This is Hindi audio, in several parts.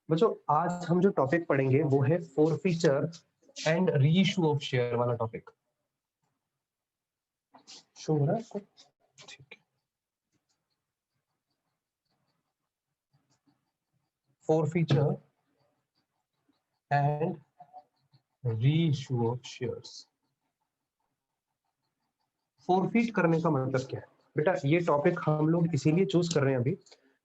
बच्चों आज हम जो टॉपिक पढ़ेंगे वो है forfeiture and reissue of share वाला टॉपिक। शो हो रहा है आपको? ठीक है। Forfeiture and reissue of shares. Forfeit करने का मतलब क्या है बेटा? ये टॉपिक हम लोग इसीलिए चूज कर रहे हैं अभी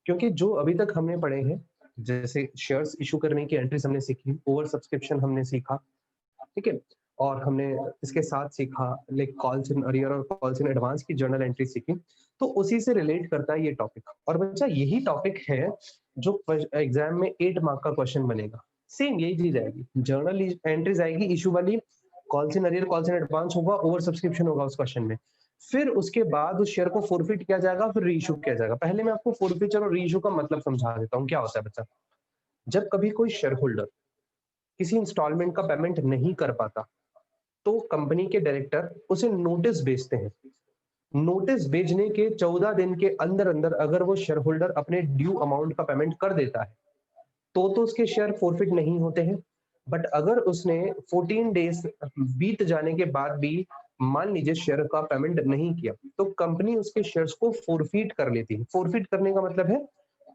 क्योंकि जो अभी तक हमने पढ़े हैं, जैसे शेयर्स इशू करने की एंट्रीज हमने सीखी, ओवर सब्सक्रिप्शन हमने सीखा, ठीक है, और हमने इसके साथ सीखा लाइक कॉल्स इन अरियर और कॉल्स इन एडवांस की जर्नल एंट्री सीखी। तो उसी से रिलेट करता है ये टॉपिक। और बच्चा यही टॉपिक है जो एग्जाम में 8 मार्क का क्वेश्चन बनेगा। सेम यही चीज आएगी, जर्नल एंट्रीज आएगी इशू वाली, calls in arrear calls in advance होगा, ओवर सब्सक्रिप्शन होगा उस क्वेश्चन में। फिर उसके बाद उस शेयर को फोरफिट किया जाएगा, फिर रीइशू किया जाएगा। पहले मैं आपको फोरफिचर और रीइशू का मतलब समझा देता हूँ क्या होता है बच्चा। जब कभी कोई शेयर होल्डर किसी इंस्टॉलमेंट का पेमेंट नहीं कर पाता तो कंपनी के डायरेक्टर उसे नोटिस भेजते हैं। नोटिस भेजने के 14 दिन के अंदर अंदर अगर वो शेयर होल्डर अपने ड्यू अमाउंट का पेमेंट कर देता है तो उसके शेयर फोरफिट नहीं होते हैं। बट अगर उसने 14 डेज बीत जाने के बाद भी मान लीजिए शेयर का पेमेंट नहीं किया तो कंपनी उसके शेयर्स को फोरफिट कर लेती है। फोरफिट करने का मतलब है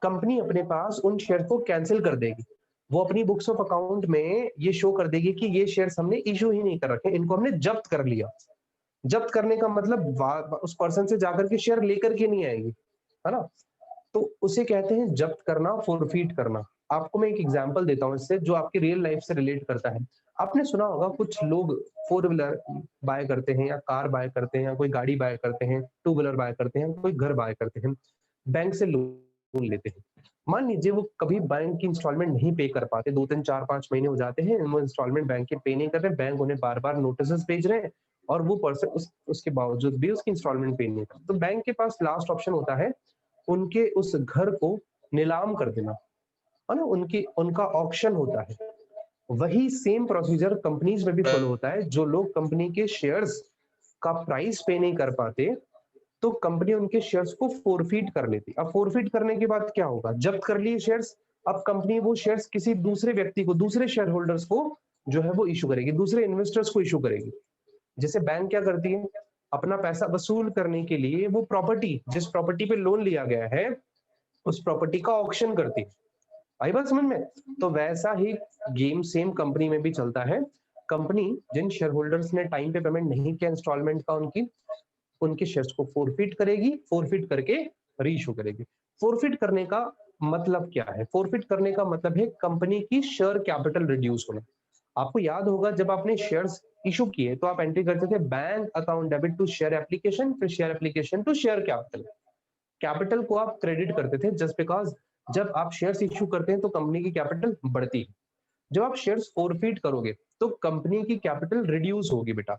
कंपनी अपने पास उन शेयर को कैंसिल कर देगी। वो अपनी बुक्स ऑफ अकाउंट में ये शो कर देगी कि ये शेयर्स हमने इशू ही नहीं कर रखे, इनको हमने जब्त कर लिया। जब्त करने का मतलब उस पर्सन से जाकर के शेयर लेकर के नहीं आएगी, है ना। तो उसे कहते हैं जब्त करना, फोरफीट करना। आपको मैं एक एग्जांपल देता हूँ इससे जो आपकी रियल लाइफ से रिलेट करता है। आपने सुना होगा कुछ लोग फोर व्हीलर बाय करते हैं या कार बाय करते हैं या कोई गाड़ी बाय करते हैं, टू व्हीलर बाय करते हैं, कोई घर बाय करते हैं, बैंक से लोन लेते हैं। मान लीजिए वो कभी बैंक की इंस्टॉलमेंट नहीं पे कर पाते, 2 3 4 5 महीने हो जाते हैं वो इंस्टॉलमेंट बैंक के पे नहीं कर रहे, बैंक उन्हें बार बार नोटिस भेज रहे हैं और वो पर्सन उसके बावजूद भी उसकी इंस्टॉलमेंट पे नहीं कर, तो बैंक के पास लास्ट ऑप्शन होता है उनके उस घर को नीलाम कर देना, है ना। उनकी उनका ऑक्शन होता है। वही सेम प्रोसीजर कंपनीज में भी फॉलो होता है। जो लोग कंपनी के शेयर्स का प्राइस पे नहीं कर पाते तो कंपनी उनके शेयर्स को फोरफीट कर लेती। अब फोरफीट करने के बाद क्या होगा? जब्त कर लिए शेयर्स, अब कंपनी वो शेयर्स किसी दूसरे व्यक्ति को, दूसरे शेयर होल्डर्स को जो है वो इशू करेगी, दूसरे इन्वेस्टर्स को इशू करेगी। जैसे बैंक क्या करती है, अपना पैसा वसूल करने के लिए वो प्रॉपर्टी, जिस प्रॉपर्टी पे लोन लिया गया है उस प्रॉपर्टी का ऑक्शन करती है। आई बात समझ में? तो वैसा ही गेम सेम कंपनी में भी चलता है। कंपनी जिन शेयर होल्डर्स ने टाइम पे पेमेंट नहीं किया इंस्टॉलमेंट का उनकी, उनके शेयर्स को फोरफिट करेगी, फोरफिट करके रीइशू करेगी। फोरफिट करने का मतलब क्या है? फोरफिट करने का मतलब है कंपनी की शेयर कैपिटल रिड्यूस होना। आपको याद होगा जब आपने शेयर्स इशू किए तो आप एंट्री करते थे bank account debit to share application, फिर share application to share capital. Capital को आप क्रेडिट करते थे जस्ट बिकॉज जब आप शेयर्स इशू करते हैं तो कंपनी की कैपिटल बढ़ती है। जब आप शेयर्स फोरफिट करोगे तो कंपनी की कैपिटल रिड्यूस होगी बेटा।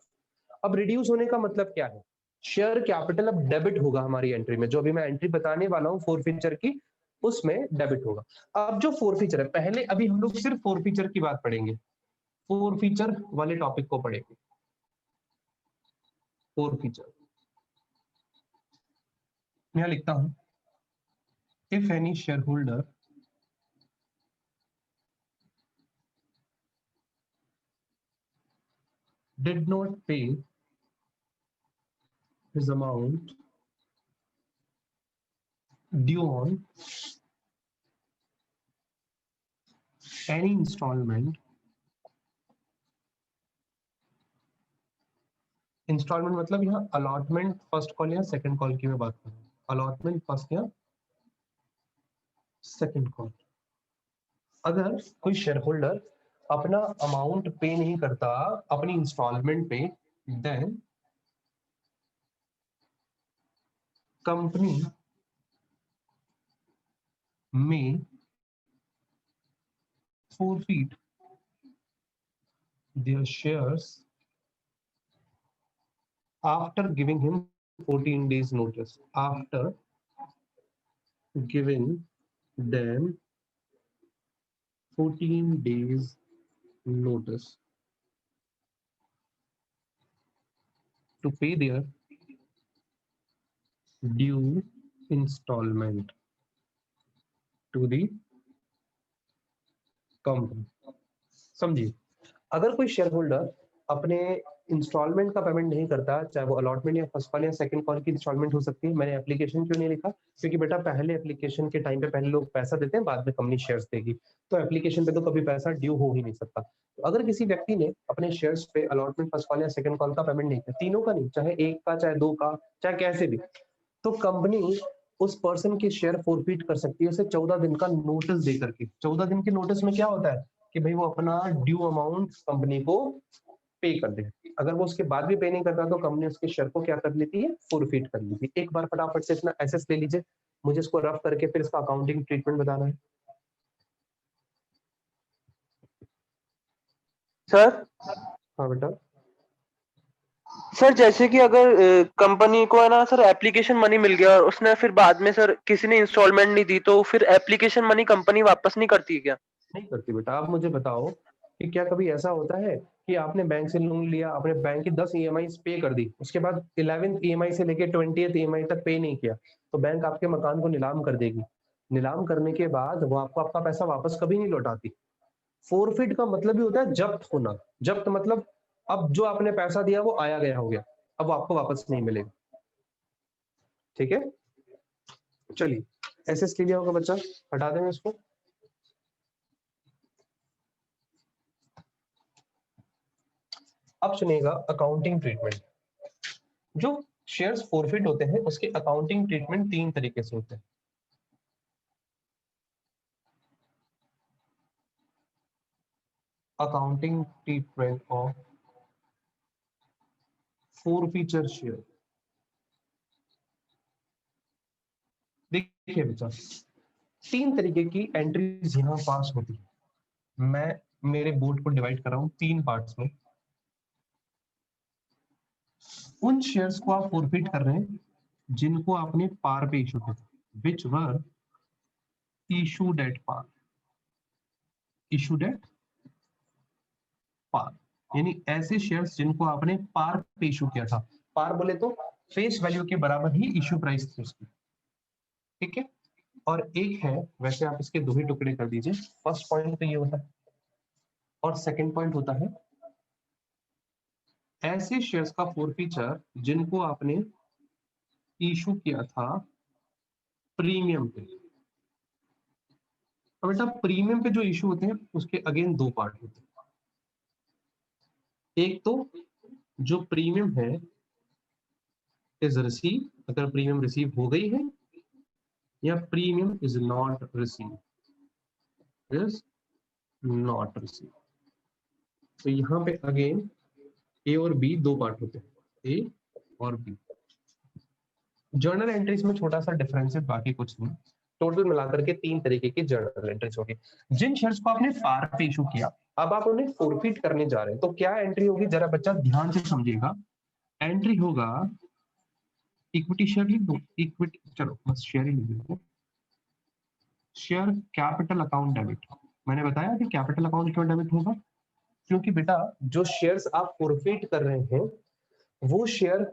अब रिड्यूस होने का मतलब क्या है? शेयर कैपिटल अब डेबिट होगा हमारी एंट्री में, जो अभी मैं एंट्री बताने वाला हूँ फोरफीचर की, उसमें डेबिट होगा। अब जो फोरफीचर है, पहले अभी हम लोग सिर्फ फोरफीचर की बात पढ़ेंगे, फोरफीचर वाले टॉपिक को पढ़ेंगे। फोरफीचर यहां लिखता हूं, if any share holder did not pay his amount due on any installment, instalment मतलब यहाँ अलॉटमेंट फर्स्ट कॉल या सेकंड कॉल की मैं बात कर रहा हूँ, अलॉटमेंट फर्स्ट या सेकंड कॉल। अगर कोई शेयर होल्डर अपना अमाउंट पे नहीं करता अपनी इंस्टॉलमेंट पे, देन कंपनी में forfeit their shares after giving him 14 days notice, after giving them 14 days notice to pay their due installment। To the company. समझिए, अगर कोई शेयर होल्डर अपने इंस्टॉलमेंट का पेमेंट नहीं करता, चाहे वो अलॉटमेंट या फर्स्ट कॉल या सेकंड कॉल की इंस्टॉलमेंट हो सकती है, मैंने एप्लीकेशन क्यों नहीं लिखा, क्योंकि बेटा पहले एप्लीकेशन के टाइम पे पहले लोग पैसा देते हैं, बाद में कंपनी शेयर्स देगी, तो एप्लीकेशन पे तो कभी पैसा ड्यू हो ही नहीं सकता। तो अगर किसी व्यक्ति ने अपने शेयर्स पे अलॉटमेंट, फर्स्ट कॉल या सेकंड कॉल का पेमेंट नहीं किया, तीनों का नहीं, चाहे एक का, चाहे दो का, चाहे कैसे भी, तो कंपनी उस पर्सन के शेयर फोरफीट कर सकती है उसे 14 दिन का नोटिस दे करके। 14 दिन के नोटिस में क्या होता है कि भाई वो अपना ड्यू अमाउंट कंपनी को पे कर दे। अगर वो उसके बाद भी पे नहीं करता तो कंपनी उसके शेयर को क्या कर लेती है, फोरफीट कर लेती है। एक बार फटाफट से इतना एसेस ले लीजिए, मुझे इसको रफ करके फिर इसका अकाउंटिंग ट्रीटमेंट बताना है। सर हाँ बेटा। सर जैसे कि अगर कंपनी को है ना सर एप्लीकेशन मनी मिल गया और उसने फिर बाद में सर किसी ने इंस्टॉलमेंट नहीं दी, तो फिर एप्लीकेशन मनी कंपनी वापस नहीं करती है क्या? नहीं करती बेटा। आप मुझे बताओ कि क्या कभी ऐसा होता है कि आपने बैंक से लोन लिया, आपने बैंक की 10 ईएमआई पे कर दी, उसके बाद 11th ईएमआई से लेके 20th ईएमआई तक पे नहीं किया, तो बैंक आपके मकान को नीलाम कर देगी। नीलाम करने के बाद वो आपको आपका पैसा वापस कभी नहीं लौटाती। फोरफिट का मतलब ही होता है जब्त होना। जब्त मतलब अब जो आपने पैसा दिया वो आया गया हो गया, अब वो आपको वापस नहीं मिलेगा। ठीक है, चलिए एसेस ले लिया होगा बच्चा, हटा देंगे इसको। अब सुनिएगा अकाउंटिंग ट्रीटमेंट। जो शेयर्स फोरफिट होते हैं उसके अकाउंटिंग ट्रीटमेंट तीन तरीके से होते हैं। Accounting treatment of forfeiture share. देखिए बच्चा, तीन तरीके की एंट्रीज यहां पास होती है। मैं मेरे बोर्ड को डिवाइड कर रहा हूं तीन पार्ट्स में। उन शेयर्स को आप फोरफिट कर रहे हैं जिनको आपने पार पे इशू किया, which were issued at par. Issued at par यानी ऐसे शेयर्स जिनको आपने पार पे इशू किया था। पार बोले तो फेस वैल्यू के बराबर ही इशू प्राइस थी उसकी। ठीक है, और एक है, वैसे आप इसके दो ही टुकड़े कर दीजिए। फर्स्ट पॉइंट तो ये होता है और सेकंड पॉइंट होता है ऐसे शेयर्स का फोरफीचर जिनको आपने इशू किया था प्रीमियम पे। अब बेटा प्रीमियम पे जो इशू होते हैं उसके अगेन दो पार्ट होते हैं। एक तो जो प्रीमियम है इज रिसीव, अगर प्रीमियम रिसीव हो गई है, या premium is not receive, is not receive. तो यहाँ पे अगेन ए और बी दो पार्ट होते हैं, ए और बी। जर्नल एंट्रीज में छोटा सा डिफरेंस है, बाकी कुछ नहीं। टोटल मिलाकर के तीन तरीके की जर्नल एंट्रीज होगी। जिन शेयर्स को आपने पार पे इशू किया, अब आप उन्हें फोरफिट करने जा रहे हैं, तो क्या एंट्री होगी, जरा बच्चा ध्यान से समझिएगा। एंट्री होगा इक्विटी शेयर लिख दो, इक्विटी, चलो बस शेयर ही लिख दो। Share capital account debit. मैंने बताया कि कैपिटल अकाउंट क्यों डेबिट होगा, क्योंकि बेटा जो शेयर्स आप फोरफिट कर रहे हैं वो शेयर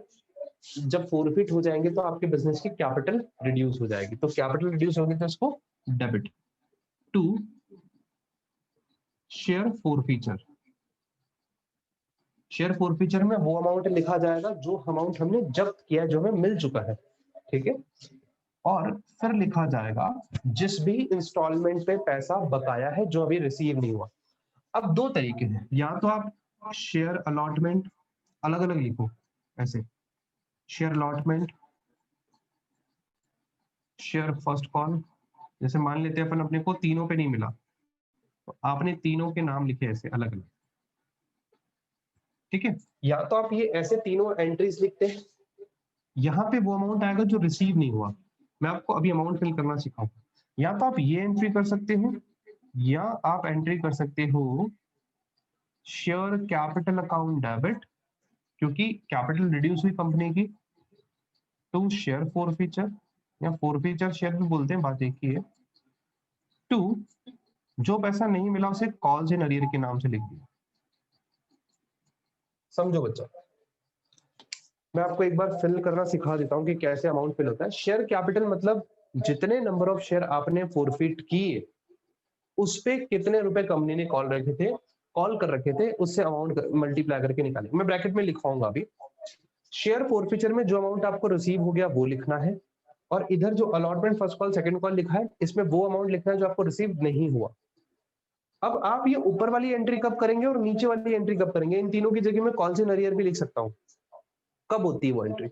जब फोरफिट हो जाएंगे तो आपके बिजनेस की कैपिटल रिड्यूस हो जाएगी, तो कैपिटल रिड्यूस होगी तो इसको debit to share forfeiture. Share forfeiture में वो अमाउंट लिखा जाएगा जो अमाउंट हमने जब्त किया है, जो हमें मिल चुका है। ठीक है, और फिर लिखा जाएगा जिस भी इंस्टॉलमेंट पे पैसा बकाया है जो अभी रिसीव नहीं हुआ। अब दो तरीके हैं, या तो आप शेयर अलॉटमेंट अलग अलग लिखो ऐसे, share allotment, share first call. जैसे मान लेते हैं अपन अपने को तीनों पे नहीं मिला, तो आपने तीनों के नाम लिखे ऐसे अलग अलग। ठीक है, या तो आप ये ऐसे तीनों एंट्रीज लिखते हैं, यहाँ पे वो अमाउंट आएगा जो रिसीव नहीं हुआ। मैं आपको अभी अमाउंट फिल करना सिखाऊंगा। या तो आप ये एंट्री कर सकते हो, या आप एंट्री कर सकते हो शेयर कैपिटल अकाउंट डेबिट, क्योंकि कैपिटल रिड्यूस हुई कंपनी की, टू शेयर फोरफीचर, या फोरफीचर शेयर भी बोलते हैं, बात एक ही है, टू जो पैसा नहीं मिला उसे कॉल्स इन अरियर के नाम से लिख दिया। समझो बच्चा, मैं आपको एक बार फिल करना सिखा देता हूँ कि कैसे अमाउंट फिल होता है। शेयर कैपिटल मतलब जितने नंबर ऑफ शेयर आपने फोरफिट किए उस पे कितने रुपए कंपनी ने कॉल कर रखे थे, उससे अमाउंट मल्टीप्लाई करके निकाले। मैं ब्रैकेट में लिखवाऊंगा अभी। शेयर फोरफिचर में जो अमाउंट आपको रिसीव हो गया वो लिखना है, और इधर जो allotment first call second call लिखा है इसमें वो अमाउंट लिखना है जो आपको रिसीव नहीं हुआ। अब आप ये ऊपर वाली एंट्री कब करेंगे और नीचे वाली एंट्री कब करेंगे? इन तीनों की जगह मैं कॉल्स इन अरियर भी लिख सकता हूँ। कब होती है वो एंट्री?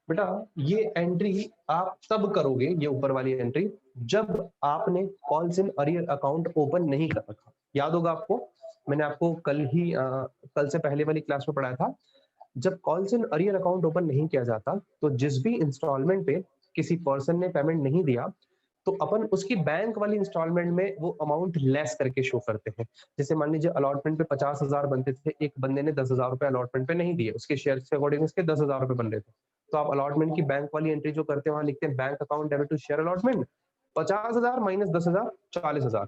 बेटा ये एंट्री आप तब करोगे, ये ऊपर वाली एंट्री, जब आपने calls in arrear account open नहीं कर रखा। याद होगा आपको, मैंने आपको कल से पहले वाली क्लास में पढ़ाया था, जब calls in arrear account open नहीं किया जाता तो जिस भी इंस्टॉलमेंट पे किसी पर्सन ने पेमेंट नहीं दिया तो अपन उसकी बैंक वाली इंस्टॉलमेंट में वो अमाउंट लेस करके शो करते हैं। जैसे मान लीजिए अलॉटमेंट पे 50,000 बनते थे, एक बंदे ने 10,000 रुपए अलॉटमेंट पे नहीं दिए, उसके शेयर के अकॉर्डिंग उसके 10,000 रुपए बन रहे थे, तो आप अलॉटमेंट की बैंक वाली एंट्री जो करते हैं वहां लिखते हैं bank account debit to share allotment 50,000 minus 10,000 40,000।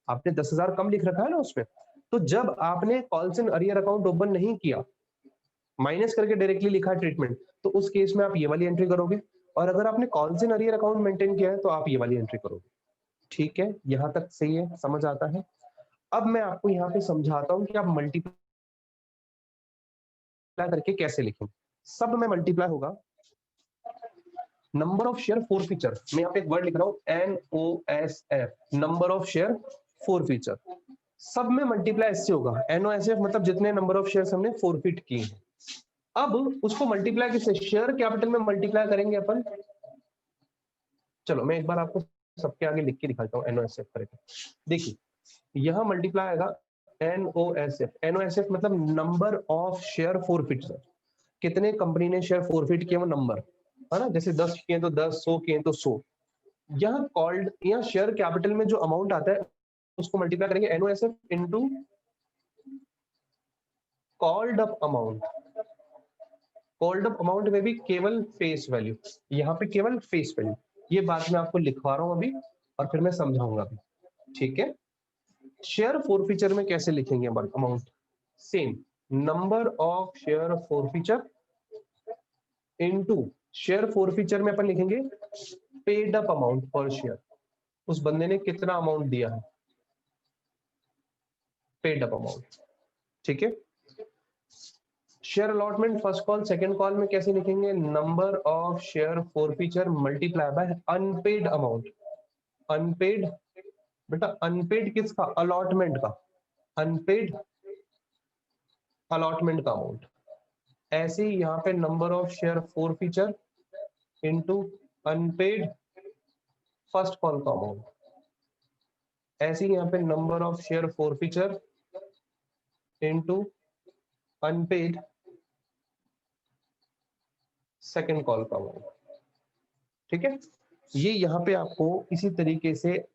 आपने 10,000 कम लिख रखा है ना उसमें, तो जब आपने calls in arrear account open नहीं किया, माइनस करके डायरेक्टली लिखा है ट्रीटमेंट, तो उस केस में आप ये वाली एंट्री करोगे, और अगर आपने calls in arrear account maintain किया है तो आप ये वाली एंट्री करोगे। ठीक है, यहां तक सही है, समझ आता है? अब मैं आपको यहाँ पे समझाता हूँ कि आप मल्टीप्लाई करके कैसे लिखें। सब में मल्टीप्लाई होगा नंबर ऑफ शेयर फोरफीचर, मैं यहाँ पे एक वर्ड लिख रहा हूँ NOSF, number of share forfeiture. सब में मल्टीप्लाई इससे होगा, NOSF मतलब जितने नंबर ऑफ शेयर हमने फोरफिट किए हैं। अब उसको मल्टीप्लाई किससे? शेयर कैपिटल में मल्टीप्लाई करेंगे अपन। चलो मैं एक बार आपको सबके आगे लिख के दिखाता हूँ NOSF करके। देखिए यहां मल्टीप्लाई आएगा NOSF मतलब नंबर ऑफ शेयर फोरफिट। कितने कंपनी ने शेयर फोरफिट किए वो नंबर है ना, जैसे 10 किए तो 10, 100 किए तो 100। यहाँ कॉल्ड या शेयर कैपिटल में जो अमाउंट आता है उसको मल्टीप्लाई करेंगे NOSF into called up amount. Called up amount में भी केवल फेस वैल्यू, यहाँ पे केवल फेस वैल्यू। ये बात मैं आपको लिखवा रहा हूं अभी और फिर मैं समझाऊंगा अभी। ठीक है, शेयर फोरफीचर में कैसे लिखेंगे amount? Same, number of share forfeiture into share forfeiture में अपन लिखेंगे पेड अप अमाउंट पर शेयर। उस बंदे ने कितना अमाउंट दिया है, पेड अप अमाउंट। ठीक है, share allotment first call second call में कैसे लिखेंगे? Number of share forfeiture multiply by unpaid amount. Unpaid, बेटा अनपेड किसका? अलॉटमेंट का, अनपेड अलॉटमेंट का अमाउंट। ऐसे ही यहाँ पे number of share forfeiture into unpaid first call का अमाउंट। ऐसे ही यहाँ पे number of share forfeiture into unpaid second call का अमाउंट। ठीक है, ये यहाँ पे आपको इसी तरीके से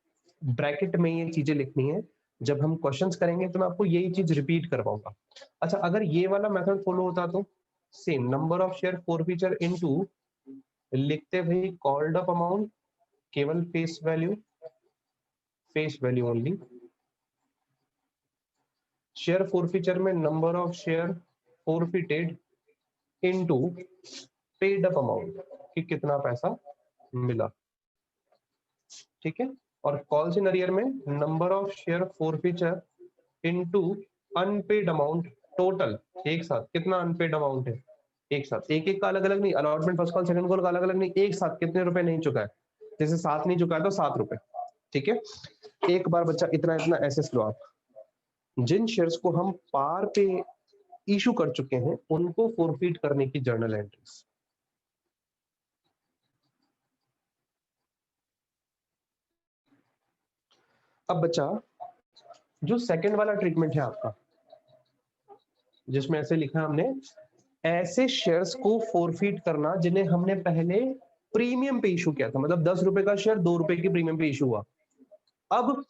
ब्रैकेट में ये चीजें लिखनी है। जब हम क्वेश्चंस करेंगे तो मैं आपको यही चीज रिपीट करवाऊंगा। अच्छा, अगर ये वाला मेथड फॉलो होता तो same number of share forfeiture into लिखते भाई कॉल्ड अप अमाउंट, केवल face value only. Share forfeiture में number of share forfeited into paid up amount कि कितना पैसा मिला। ठीक है, और कॉल्स इन अरियर में number of share forfeiture into unpaid amount total. एक साथ कितना अनपेड अमाउंट है, एक साथ, एक एक का अलग अलग नहीं, allotment first call second call का अलग अलग नहीं, एक साथ कितने रुपए नहीं चुका है। जैसे 7 नहीं चुका है तो 7 रुपए। ठीक है, एक बार बच्चा इतना इतना ऐसे लो आप। जिन शेयर्स को हम पार पे इशू कर चुके हैं उनको फोरफीट करने की जर्नल एंट्रीज। अब बच्चा जो सेकंड वाला ट्रीटमेंट है आपका, जिसमें ऐसे लिखा है हमने ऐसे शेयर्स को फोरफीट करना जिन्हें हमने पहले प्रीमियम पे इशू किया था, मतलब 10 रुपए का शेयर 2 रुपए की प्रीमियम पे इशू हुआ। अब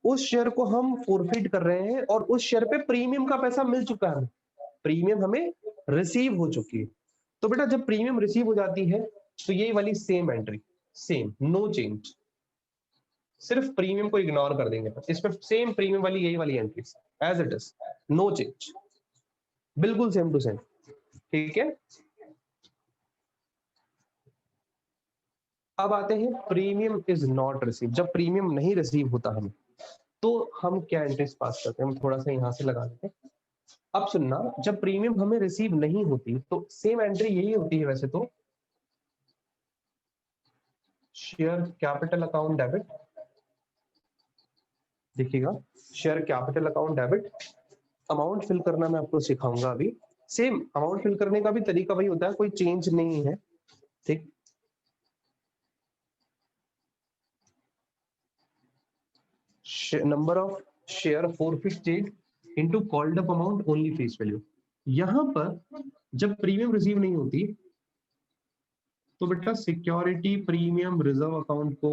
उस शेयर को हम फोरफीट कर रहे हैं और उस शेयर पे प्रीमियम का पैसा मिल चुका है, प्रीमियम हमें रिसीव हो चुकी है। तो बेटा जब प्रीमियम रिसीव हो जाती है तो ये वाली same entry, same, no change, सिर्फ प्रीमियम को इग्नोर कर देंगे, इसमें सेम प्रीमियम वाली यही वाली entry as it is, no change, बिल्कुल सेम टू सेम। ठीक है, अब आते हैं प्रीमियम इज नॉट रिसीव। जब प्रीमियम नहीं रिसीव होता हमें तो हम क्या एंट्रीज पास करते हैं, हम थोड़ा सा यहाँ से लगा लेते हैं। अब सुनना, जब प्रीमियम हमें रिसीव नहीं होती तो सेम एंट्री यही होती है वैसे तो, शेयर कैपिटल अकाउंट डेबिट। देखिएगा, share capital account debit, amount fill करना मैं आपको सिखाऊंगा अभी। सेम अमाउंट फिल करने का भी तरीका वही होता है, कोई चेंज नहीं है, ठीक। Number of share forfeited into called up amount only face value. यहां पर जब प्रीमियम रिसीव नहीं होती तो बेटा सिक्योरिटी प्रीमियम रिजर्व अकाउंट को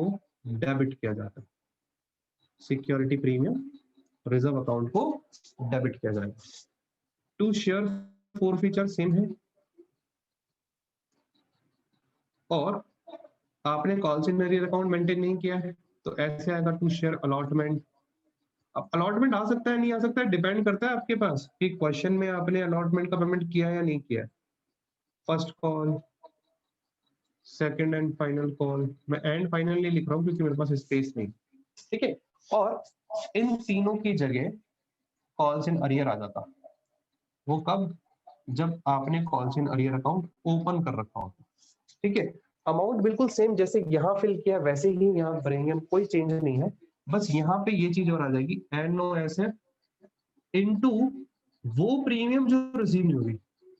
डेबिट किया जाता है। सिक्योरिटी प्रीमियम रिजर्व अकाउंट को डेबिट किया जाएगा। टू शेयर फॉरफीचर सेम है, और आपने call in arrear account maintain नहीं किया है तो ऐसे आएगा टू शेयर अलॉटमेंट। अब अलॉटमेंट आ सकता है नहीं आ सकता है, डिपेंड करता है आपके पास कि क्वेश्चन में आपने अलॉटमेंट का पेमेंट किया या नहीं किया। First call, second and final call, मैं एंड फाइनल नहीं लिख रहा हूँ क्योंकि मेरे पास स्पेस नहीं, ठीक है। और इन तीनों की जगह कॉल्स इन अरियर आ जाता। वो कब? जब आपने calls in arrear account open कर रखा होता, ठीक है। अमाउंट बिल्कुल सेम जैसे यहाँ फिल किया वैसे ही यहाँ भरेंगे हम, कोई चेंज नहीं है। बस यहाँ पे ये चीज और आ जाएगी, NOSF इनटू वो प्रीमियम जो रिसीव नहीं होगी,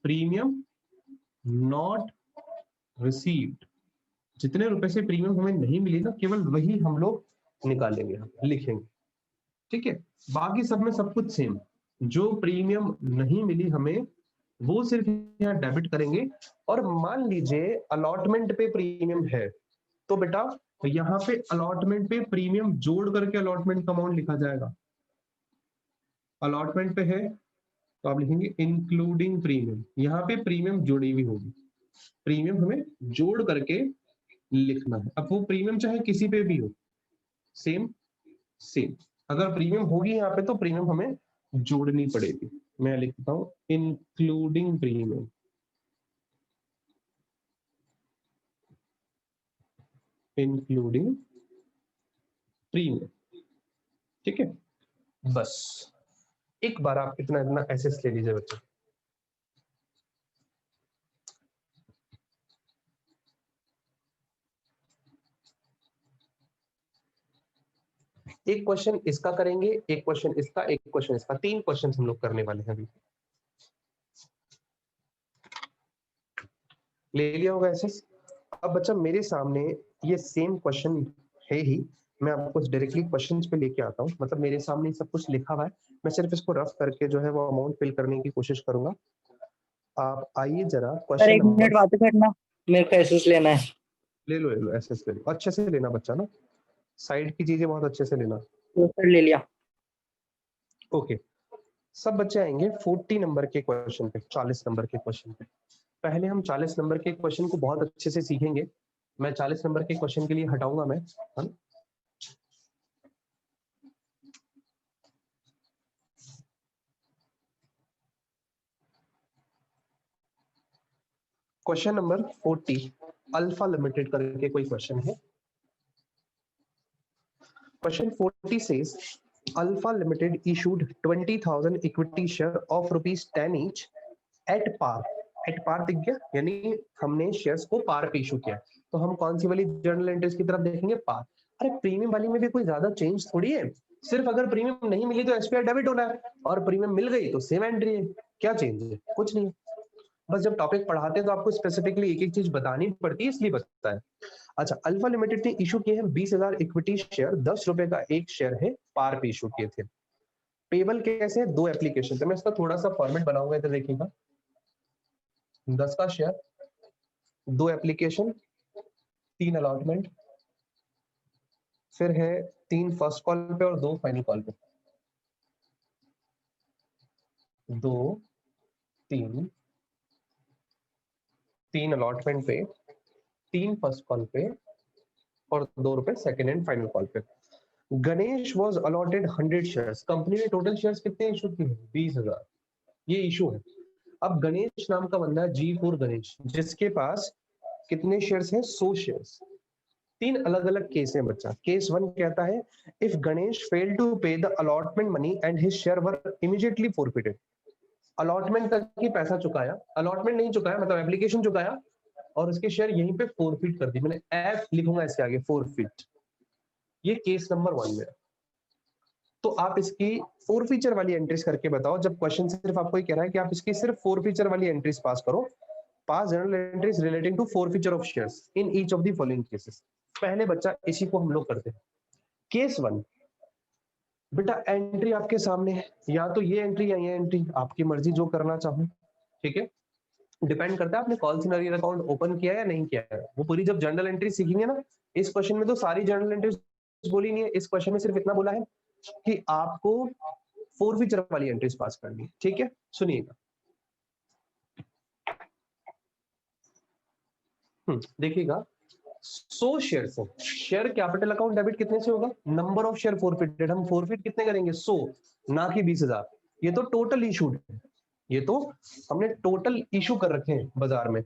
प्रीमियम नॉट रिसीव्ड। जितने रुपए से प्रीमियम हमें नहीं मिली ना, केवल वही हम लोग निकालेंगे, हम लिखेंगे, ठीक है। बाकी सब में सब कुछ सेम। जो प्रीमियम नहीं मिली हमें वो सिर्फ यहाँ डेबिट करेंगे। और मान लीजिए अलॉटमेंट पे प्रीमियम है तो बेटा यहाँ पे अलॉटमेंट पे प्रीमियम जोड़ करके अलॉटमेंट का अमाउंट लिखा जाएगा। अलॉटमेंट पे है तो आप लिखेंगे इंक्लूडिंग प्रीमियम, यहाँ पे प्रीमियम जोड़ी हुई होगी, प्रीमियम हमें जोड़ करके लिखना है। अब वो प्रीमियम चाहे किसी पे भी हो, सेम सेम। अगर प्रीमियम होगी यहाँ पे तो प्रीमियम हमें जोड़नी पड़ेगी। मैं लिखता हूं इंक्लूडिंग प्रीमियम, इंक्लूडिंग प्रीमियम, ठीक है। बस एक बार आप इतना इतना एसेस ले लीजिए बच्चे। एक क्वेश्चन इसका करेंगे, एक क्वेश्चन इसका, एक क्वेश्चन इसका, 3 क्वेश्चन हम लोग करने वाले हैं अभी। ले लिया होगा एसेस। अब बच्चा मेरे सामने ये सेम क्वेश्चन है ही, मैं आपको डायरेक्टली क्वेश्चंस पे लेके आता हूँ। मतलब मेरे सामने सब कुछ लिखा हुआ है, मैं सिर्फ इसको रफ करके जो है वो अमाउंट फिल करने की कोशिश करूंगा। आप आइए जरा सर क्वेश्चन एक मिनट नंबर, बात करना, मेरे को एसेस लेना है। ले लो एसेस ले लो, अच्छे से लेना बच्चा ना, साइड की चीजें बहुत अच्छे से लेना। तो सर ले लिया। ओके, सब बच्चे आएंगे 40 नंबर के क्वेश्चन पे, 40 नंबर के क्वेश्चन पे। पहले हम 40 नंबर के क्वेश्चन को बहुत अच्छे से सीखेंगे। मैं 40 नंबर के क्वेश्चन के लिए हटाऊंगा मैं, है ना? क्वेश्चन नंबर 40 अल्फा लिमिटेड करके कोई क्वेश्चन है। Question 40 says alpha limited issued 20,000 equity share of ₹10 each at par. At par दिख गया, यानी हमने शेयर्स को पार पे इशू किया। तो हम कौन सी वाली जर्नल एंट्रीज की तरफ देखेंगे? पार। अरे प्रीमियम वाली में भी कोई ज्यादा चेंज थोड़ी है, सिर्फ अगर प्रीमियम नहीं मिली तो एसपीआई डेबिट होना है, और प्रीमियम मिल गई तो सेम एंट्री है। क्या चेंज है? कुछ नहीं। बस जब टॉपिक पढ़ाते हैं तो आपको स्पेसिफिकली एक एक चीज बतानी पड़ती है, इसलिए बताता है। अच्छा, अल्फा लिमिटेड ने इशू किए हैं 20,000 इक्विटी शेयर, ₹10 का एक शेयर है, पार पे इशू किए थे। पेबल कैसे है? 2 एप्लीकेशन। तो मैं इसका थोड़ा सा फॉर्मेट बनाऊंगा, इधर देखिएगा। 10 का शेयर, 2 एप्लीकेशन, 3 अलॉटमेंट, फिर है 3 फर्स्ट कॉल पे और 2 फाइनल कॉल पे। 2 3 3 अलॉटमेंट पे, 3 फर्स्ट कॉल पे और ₹2 सेकंड एंड फाइनल कॉल पे। Ganesh was allotted 100 shares. Company ने टोटल शेयर्स कितने इशू किए? 20,000। ये इशू है। अब गणेश नाम का बंदा है, G4 गणेश, जिसके पास कितने शेयर्स हैं? 100 शेयर्स। तीन अलग अलग केस है बच्चा। केस 1 कहता है इफ गणेश फेल टू पे the allotment money and his share were immediately forfeited. Allotment तक ही पैसा चुकाया, अलॉटमेंट नहीं चुकाया मतलब एप्लीकेशन चुकाया और उसके शेयर यहीं पे फॉरफिट कर दी। मैंने एफ लिखूंगा इसके आगे, फॉरफिट। ये केस नंबर 1 में। तो आप इसकी फॉरफीचर वाली एंट्रीज करके बताओ। जब क्वेश्चन सिर्फ आपको ये कह रहा है कि आप इसकी सिर्फ फॉरफीचर वाली एंट्रीज पास करो, pass journal entries relating to forfeiture of shares in each of the following cases. पहले बच्चा इसी को हम लोग करते हैं। केस 1 बेटा, एंट्री आपके सामने है, या तो ये एंट्री या ये एंट्री, आपकी मर्जी जो करना चाहो, ठीक है। डिपेंड करता है आपने कॉल सिनेरियो अकाउंट ओपन किया है या नहीं किया है। वो पूरी जब जनरल एंट्री सीखेंगे ना, इस क्वेश्चन में तो सारी जनरल एंट्रीज बोली नहीं है, इस क्वेश्चन में सिर्फ इतना बोला है कि आपको फॉरफीचर वाली एंट्रीज पास करनी है, ठीक है। सुनिएगा, देखिएगा। 100 शेयर से शेयर कैपिटल अकाउंट डेबिट कितने से होगा? Number of share forfeited. हम फॉरफिट कितने करेंगे? 100, ना कि 20,000। ये तो टोटल इशूड है, ये तो हमने टोटल इशू कर रखे हैं बाजार में।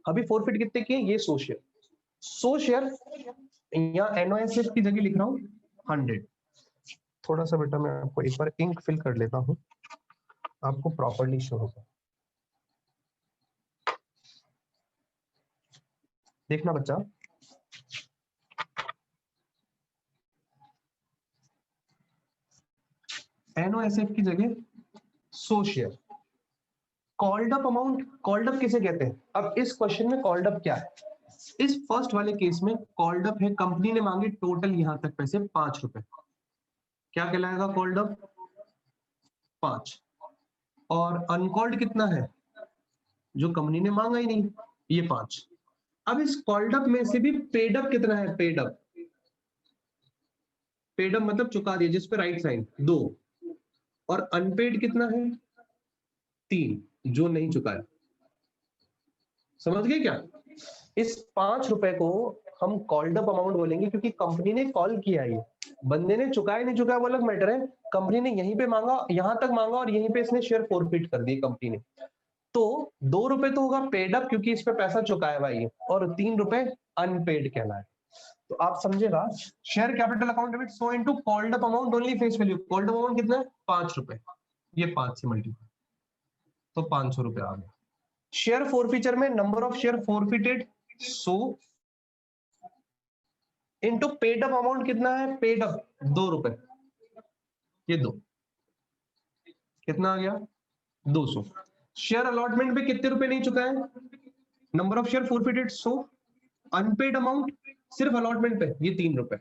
अभी फॉरफिट कितने किए? ये 100 शेयर। 100 शेयर या एनओएसएफ की जगह लिख रहा हूं 100। थोड़ा सा बेटा मैं आपको एक बार इंक फिल कर लेता हूं, आपको प्रॉपर्ली शो होगा। देखना बच्चा, एनओएसएफ की जगह 100 share. Called up amount, called up किसे कहते हैं? अब इस क्वेश्चन में कॉल्ड अप क्या है? इस फर्स्ट वाले केस में कॉल्ड अप है, कंपनी ने मांगे टोटल यहां तक पैसे 5 रुपए। क्या कहलाएगा कॉल्ड अप? 5। और अनकॉल्ड कितना है? जो कंपनी ने मांगा ही नहीं, ये 5। अब इस कॉल्ड अप में से भी पेड अप कितना है? पेड अप, पेड अप मतलब चुका दिया, जिस पे राइट साइन 2। और अनपेड कितना है? 3, जो नहीं चुकाया। समझ गए क्या? इस 5 रुपए को हम कॉल्ड अप अमाउंट बोलेंगे, क्योंकि कंपनी ने कॉल किया है। बंदे ने चुकाया नहीं चुकाया वो अलग मैटर है, कंपनी ने यहीं पे मांगा, यहां तक मांगा और यहीं पे इसने शेयर फॉरफिट कर दिए कंपनी ने। तो 2 रुपए तो होगा पेड अप, क्योंकि इस पे पैसा चुकाया भाई, और 3 रुपए अनपेड कहलाए। तो आप समझेगा, share capital account debit 100 into called up amount only face value. Called up amount कितना है? 5 रुपए। ये 5 से मल्टीप्लाई, तो 500 रुपए आ गया। शेयर फॉरफीचर में number of share forfeited 100 into paid up amount कितना है? पेड अप 2 रुपए, ये 2, कितना आ गया? 200। शेयर अलॉटमेंट पे कितने रुपए नहीं चुका है? Number of share forfeited 100, unpaid amount सिर्फ अलॉटमेंट पे ये 3 रुपए,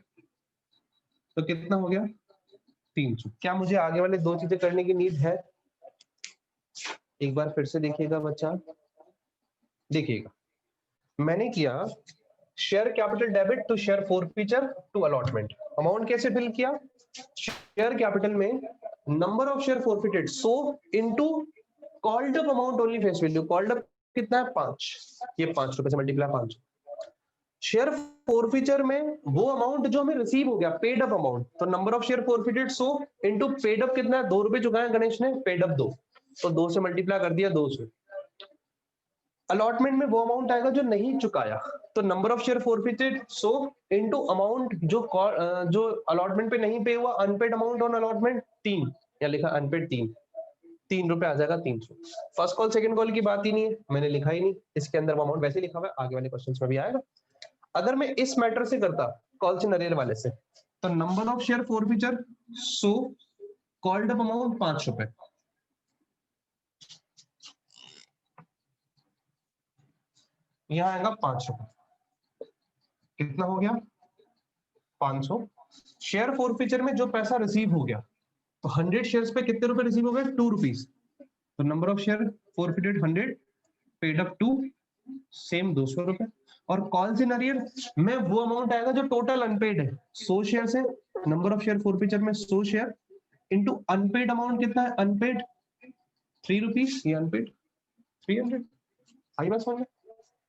तो कितना हो गया? 300। क्या मुझे आगे वाले 2 चीजें करने की नीड है? एक बार फिर से देखिएगा बच्चा, देखिएगा मैंने किया share capital debit to share forfeiture to allotment. Amount कैसे फिल किया? शेयर कैपिटल में number of share forfeited 100 into called up amount only face value. Called up कितना है? 5, ये 5 रुपए से मल्टीप्लाई 5। शेयर फॉरफीचर में वो अमाउंट जो हमें रिसीव हो गया, पेड अप अमाउंट, तो number of share forfeited 100 into paid up कितना है? 2 रुपए चुकाए गणेश ने, पेड अप 2, तो 2 से मल्टीप्लाई कर दिया 2 से। अलॉटमेंट में वो अमाउंट आएगा जो नहीं चुकाया, तो number of share forfeited 100 into amount जो अलॉटमेंट पे नहीं पे हुआ, अनपेड अमाउंट ऑन अलॉटमेंट 3, या लिखा अनपेड 3 रुपए आ जाएगा 300। फर्स्ट कॉल सेकंड कॉल की बात ही नहीं है, मैंने लिखा ही नहीं, इसके अंदर वो अमाउंट वैसे लिखा हुआ है, आगे वाले क्वेश्चंस में भी आएगा। अगर मैं इस मैटर से करता कॉल सिनेरियो वाले से, तो number of share forfeiture 100, called up amount 5 रुपए, यहां आएगा 5 रुपए, कितना हो गया? 500। शेयर फॉरफिचर में जो पैसा रिसीव हो गया, तो 100 शेयर्स पे कितने रुपए रिसीव हो गए? 2 रुपीज, तो number of share forfeited 100, paid up 2, same 200 रुपए। और कॉल सिनेरियो में वो अमाउंट आएगा जो टोटल अनपेड है, 100 शेयर से नंबर ऑफ शेयर फॉरफिचर में 100 शेयर इनटू अनपेड अमाउंट कितना है? अनपेड 3 रुपीज, ये अनपेड 300। आई बात समझ में?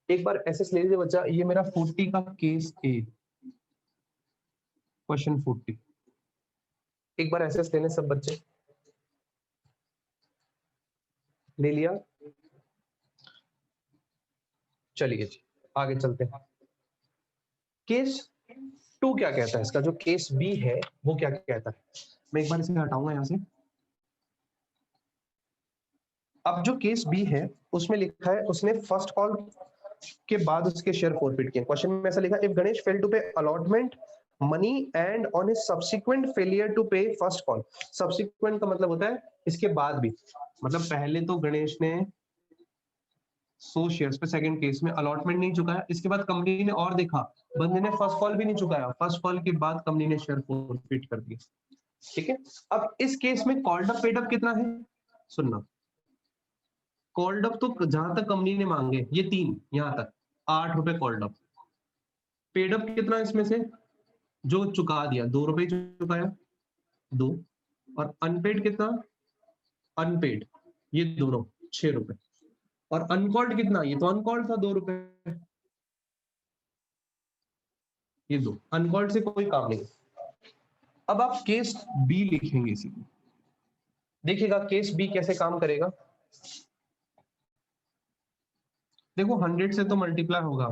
एक बार एसएस ले लीजिए बच्चा, ये मेरा 40 का केस ए, क्वेश्चन 40। एक बार एसएस लेने सब बच्चे ले लिया? चलिए जी आगे चलते हैं। केस 2 क्या कहता है, इसका जो केस बी है वो क्या कहता है, मैं एक बार इसे हटाऊंगा यहां से। अब जो केस बी है उसमें लिखा है उसने फर्स्ट कॉल के बाद उसके शेयर फॉरफिट किए। क्वेश्चन में ऐसा लिखा, if Ganesh fail to pay allotment money and on his subsequent failure to pay first call. Subsequent का मतलब होता है इसके बाद भी, मतलब पहले तो गणेश ने 100 शेयर्स पे सेकंड केस में अलॉटमेंट नहीं चुकाया, इसके बाद कंपनी ने और देखा बंदे ने फर्स्ट कॉल भी नहीं चुकाया, फर्स्ट कॉल के बाद कंपनी ने शेयर फॉरफिट कर दिया। ठीक है, अब इस केस में कॉल्ड अप पेड अप कितना है, सुनना। कॉल्ड अप तो जहां तक कंपनी ने मांगे ये 3, यहां तक 8 रुपए कॉल्ड अप। पेड अप कितना इसमें से, जो चुका दिया 2 रुपए चुकाया 2, और अनपेड कितना, अनपेड ये दोनों 6 रुपए, और अनकॉल्ड कितना, ये तो अनकॉल्ड था 2 रुपए, ये 2 अनकॉल्ड से कोई काम नहीं। अब आप केस बी लिखेंगे इसी में, देखिएगा केस बी कैसे काम करेगा। देखो 100 से तो मल्टीप्लाई होगा,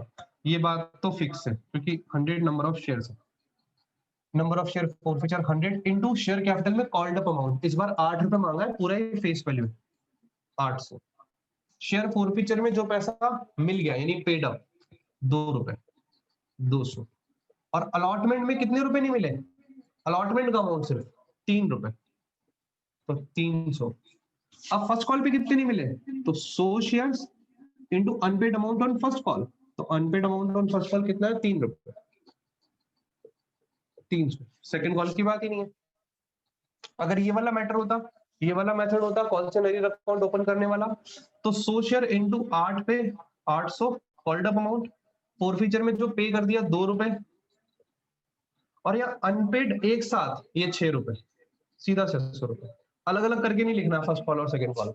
ये बात तो फिक्स है क्योंकि 100 नंबर ऑफ शेयर्स है। Number of share forfeiture 100 into share capital में कॉल्ड अप अमाउंट, इस बार 8 रुपए मांगा है पूरा ही फेस वैल्यू 800। शेयर फॉरफिचर में जो पैसा मिल गया यानी पेड अप 2 रुपए 200, और अलॉटमेंट में कितने रुपए नहीं मिले, अलॉटमेंट का अमाउंट सिर्फ 3 रुपए तो 300। अब फर्स्ट कॉल पे कितने नहीं मिले, तो 100 shares into unpaid amount on first call, तो unpaid amount on first call कितना है 3 रुपए 300। सेकंड कॉल की बात ही नहीं है। अगर ये वाला मैटर होता, ये वाला मेथड होता कॉन्सनरी अकाउंट ओपन करने वाला, तो 100 शेयर इनटू 8 पे 800 कॉल्ड अप अमाउंट, फॉरफिचर में जो पे कर दिया 2 रुपए, और यहाँ अनपेड एक साथ ये 6 रुपए, सीधा 600 रुपए। अलग अलग करके नहीं लिखना फर्स्ट कॉल और सेकंड कॉल।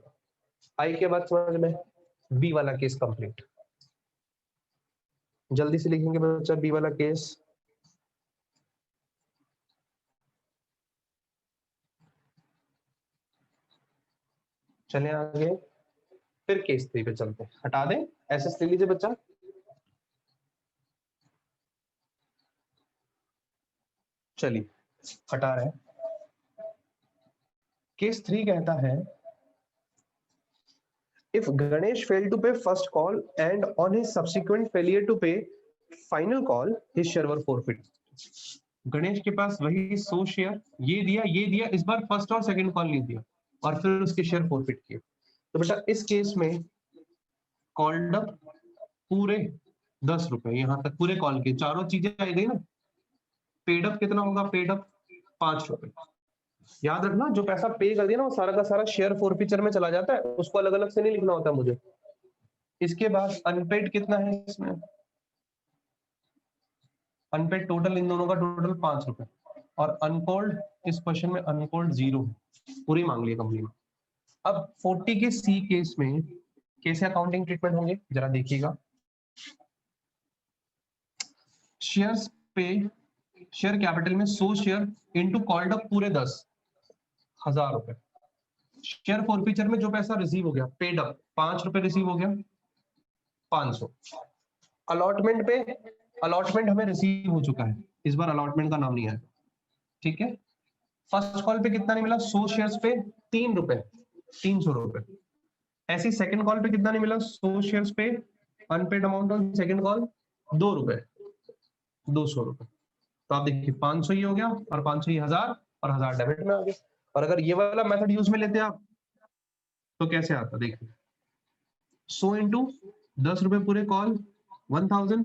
आई के बाद समझ में, बी वाला केस कंप्लीट। जल्दी से लिखेंगे बच्चा बी वाला केस। चले आगे, फिर केस 3 पे चलते हैं। हटा दें, एसएस ले लीजिए बच्चा। चलिए हटा रहे हैं। केस 3 कहता है, if Ganesh failed to pay first call and on his subsequent failure to pay final call, his share were forfeit. Ganesh के पास वही 100 शेयर, ये दिया, इस बार फर्स्ट और सेकंड कॉल नहीं दिया और फिर उसके शेयर फॉरफिट किए। तो बेटा इस केस में कॉल्ड अप पूरे 10 रुपए, यहां तक पूरे कॉल के चारों चीजें आई गई ना। पेड अप कितना होगा, पेड अप 5 रुपए। याद रखना जो पैसा पे कर दिया ना वो सारा का सारा शेयर फॉरफिचर में चला जाता है, उसको अलग अलग से नहीं लिखना होता मुझे। इसके बाद अनपेड कितना है इसमें, अनपेड टोटल इन दोनों का टोटल 5 रुपए, और अनकॉल्ड इस क्वेश्चन में अनकॉल्ड 0 है, पूरी मांग ली कंपनी ने। अब 40 के सी केस में कैसे अकाउंटिंग ट्रीटमेंट होंगे जरा देखिएगा। शेयर्स पे शेयर कैपिटल में 100 शेयर इनटू कॉल्ड अप पूरे 10,000 रुपए। शेयर फॉरफिचर में जो पैसा रिसीव हो गया पेड अप 5 रुपए रिसीव हो गया 500। अलॉटमेंट पे, अलॉटमेंट हमें रिसीव हो चुका है, इस बार अलॉटमेंट का नाम नहीं आया। ठीक है, फर्स्ट कॉल पे कितना नहीं मिला, 100 शेयर्स पे 3 रुपए 300 रुपए। ऐसी सेकंड कॉल पे कितना नहीं मिला, 100 शेयर्स पे unpaid amount on second call 2 रुपए 200 रुपए। तो आप देखिए 500 ही हो गया और 500 ही 1000 और 1000 डेबिट में आ गया। और अगर ये वाला मेथड यूज में लेते आप तो कैसे आता, देखिए 100 इंटू 10 रुपए पूरे कॉल 1000।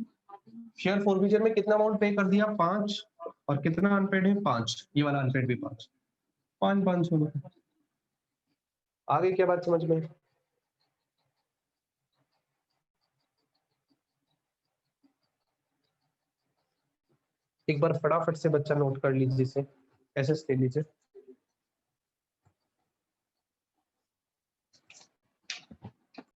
शेयर फॉरफिचर में कितना अमाउंट पे कर दिया 5, और कितना अनपेड है 5, ये वाला अनपेड भी 5 500 रुपए। आगे क्या बात समझ में, एक बार फटाफट से बच्चा नोट कर लीजिए, इसे एसएस ले लीजिए।